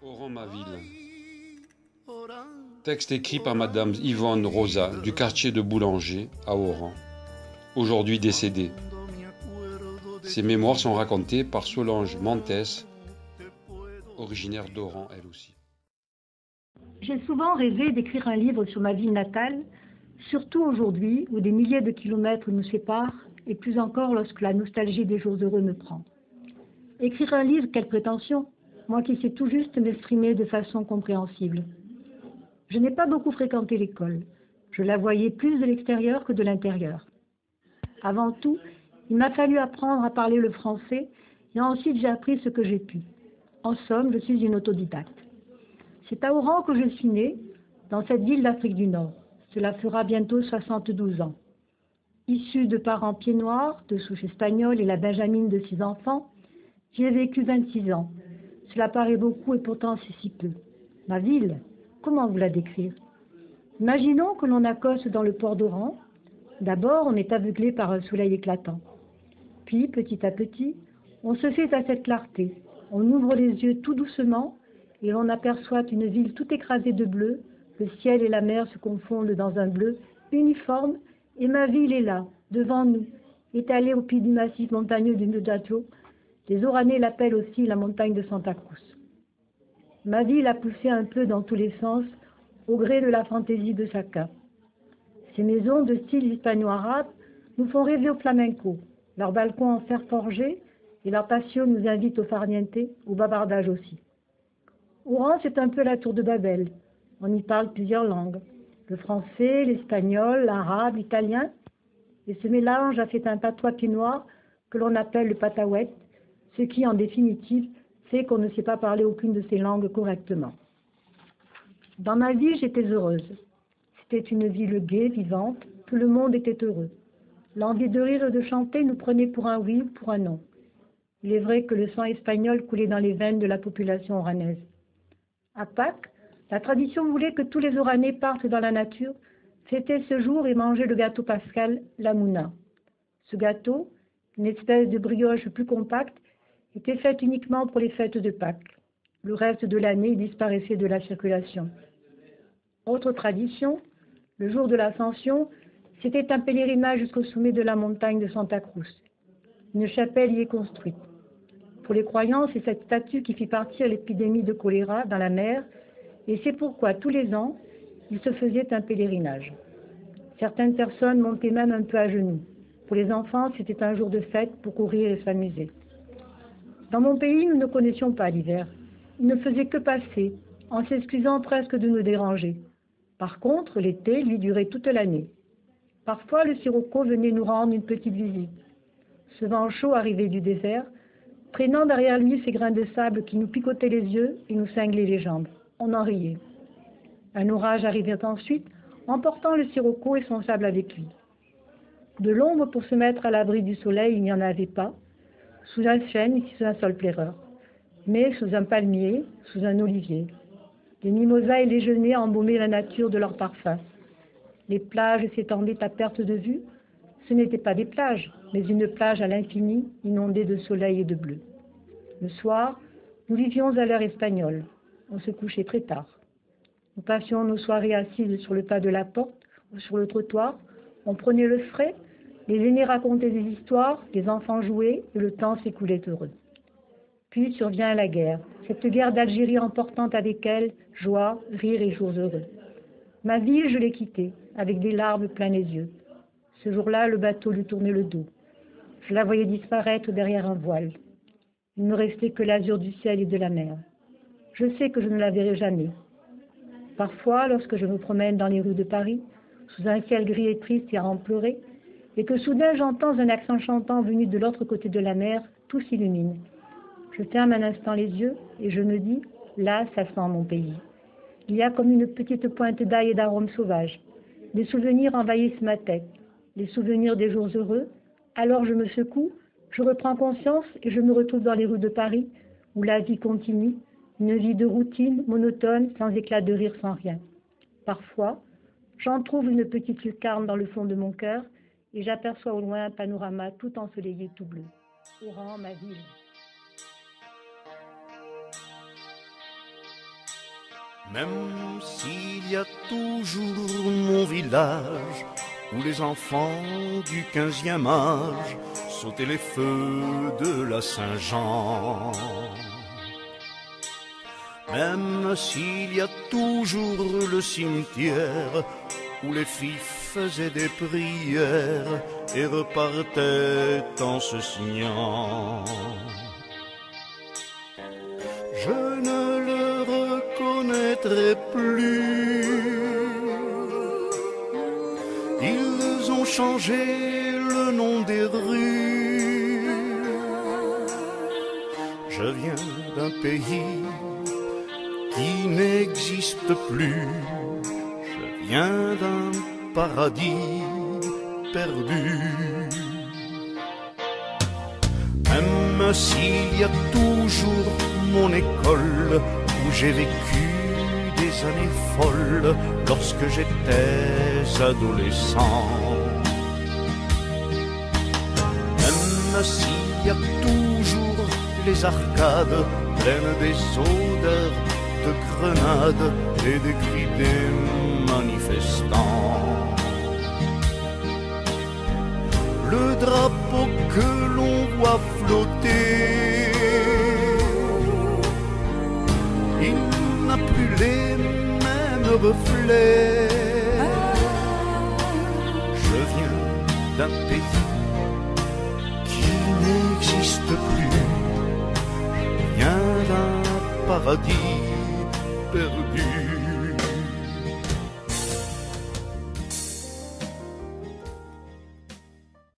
Oran, ma ville. Texte écrit par Madame Yvonne Rosa du quartier de Boulanger à Oran, aujourd'hui décédée. Ses mémoires sont racontées par Solange Montes, originaire d'Oran elle aussi. J'ai souvent rêvé d'écrire un livre sur ma ville natale, surtout aujourd'hui où des milliers de kilomètres nous séparent, et plus encore lorsque la nostalgie des jours heureux me prend. Écrire un livre, quelle prétention, moi qui sais tout juste m'exprimer de façon compréhensible. Je n'ai pas beaucoup fréquenté l'école. Je la voyais plus de l'extérieur que de l'intérieur. Avant tout, il m'a fallu apprendre à parler le français et ensuite j'ai appris ce que j'ai pu. En somme, je suis une autodidacte. C'est à Oran que je suis née, dans cette ville d'Afrique du Nord. Cela fera bientôt 72 ans. Issue de parents pieds noirs, de souche espagnole et la benjamine de 6 enfants, j'y ai vécu 26 ans. Cela paraît beaucoup et pourtant c'est si peu. Ma ville, comment vous la décrire? Imaginons que l'on accoste dans le port d'Oran. D'abord, on est aveuglé par un soleil éclatant. Puis, petit à petit, on se fait à cette clarté. On ouvre les yeux tout doucement et l'on aperçoit une ville tout écrasée de bleu. Le ciel et la mer se confondent dans un bleu uniforme et ma ville est là, devant nous, étalée au pied du massif montagneux du Mudajo. Les Oranais l'appellent aussi la montagne de Santa Cruz. Ma ville a poussé un peu dans tous les sens, au gré de la fantaisie de chacun. Ces maisons de style hispano-arabe nous font rêver au flamenco. Leurs balcons en fer forgé et leur patio nous invitent au farniente, au bavardage aussi. Oran, c'est un peu la tour de Babel. On y parle plusieurs langues. Le français, l'espagnol, l'arabe, l'italien. Et ce mélange a fait un patois pied noir que l'on appelle le patawet, ce qui, en définitive, fait qu'on ne sait pas parler aucune de ces langues correctement. Dans ma vie, j'étais heureuse. C'était une ville gaie, vivante, tout le monde était heureux. L'envie de rire et de chanter nous prenait pour un oui ou pour un non. Il est vrai que le sang espagnol coulait dans les veines de la population oranaise. À Pâques, la tradition voulait que tous les Oranais partent dans la nature, fêter ce jour et manger le gâteau pascal, la mouna. Ce gâteau, une espèce de brioche plus compacte, était fait uniquement pour les fêtes de Pâques. Le reste de l'année, il disparaissait de la circulation. Autre tradition, le jour de l'Ascension, c'était un pèlerinage jusqu'au sommet de la montagne de Santa Cruz. Une chapelle y est construite. Pour les croyants, c'est cette statue qui fit partir l'épidémie de choléra dans la mer, et c'est pourquoi tous les ans, il se faisait un pèlerinage. Certaines personnes montaient même un peu à genoux. Pour les enfants, c'était un jour de fête pour courir et s'amuser. Dans mon pays, nous ne connaissions pas l'hiver. Il ne faisait que passer, en s'excusant presque de nous déranger. Par contre, l'été, lui, durait toute l'année. Parfois, le sirocco venait nous rendre une petite visite. Ce vent chaud arrivait du désert, traînant derrière lui ces grains de sable qui nous picotaient les yeux et nous cinglaient les jambes. On en riait. Un orage arrivait ensuite, emportant le sirocco et son sable avec lui. De l'ombre pour se mettre à l'abri du soleil, il n'y en avait pas, sous un chêne et sous un sol pleureur, mais sous un palmier, sous un olivier. Les mimosas et les genêts embaumaient la nature de leur parfum. Les plages s'étendaient à perte de vue. Ce n'étaient pas des plages, mais une plage à l'infini, inondée de soleil et de bleu. Le soir, nous vivions à l'heure espagnole. On se couchait très tard. Nous passions nos soirées assises sur le pas de la porte ou sur le trottoir. On prenait le frais, les aînés racontaient des histoires, les enfants jouaient et le temps s'écoulait heureux. Puis survient la guerre, cette guerre d'Algérie emportant avec elle joie, rire et jours heureux. Ma ville, je l'ai quittée, avec des larmes plein les yeux. Ce jour-là, le bateau lui tournait le dos. Je la voyais disparaître derrière un voile. Il ne restait que l'azur du ciel et de la mer. Je sais que je ne la verrai jamais. Parfois, lorsque je me promène dans les rues de Paris, sous un ciel gris et triste et à en pleurer, et que soudain j'entends un accent chantant venu de l'autre côté de la mer, tout s'illumine. Je ferme un instant les yeux et je me dis, là, ça sent mon pays. Il y a comme une petite pointe d'ail et d'arômes sauvages. Des souvenirs envahissent ma tête, les souvenirs des jours heureux. Alors je me secoue, je reprends conscience et je me retrouve dans les rues de Paris, où la vie continue, une vie de routine, monotone, sans éclat de rire, sans rien. Parfois, j'en trouve une petite lucarne dans le fond de mon cœur et j'aperçois au loin un panorama tout ensoleillé, tout bleu. Oran, ma ville. Même s'il y a toujours mon village où les enfants du 15e âge sautaient les feux de la Saint-Jean. Même s'il y a toujours le cimetière où les filles faisaient des prières et repartaient en se signant. Je ne le reconnaîtrai plus. Ils ont changé le nom des rues. Je viens d'un pays qui n'existe plus. Je viens d'un paradis perdu. Même s'il y a toujours mon école où j'ai vécu des années folles lorsque j'étais adolescent. Même s'il y a toujours les arcades pleines des odeurs de grenades et des cris des manifestants. Le drapeau que l'on voit flotter, il n'a plus les mêmes reflets. Je viens d'un pays qui n'existe plus. Je viens d'un paradis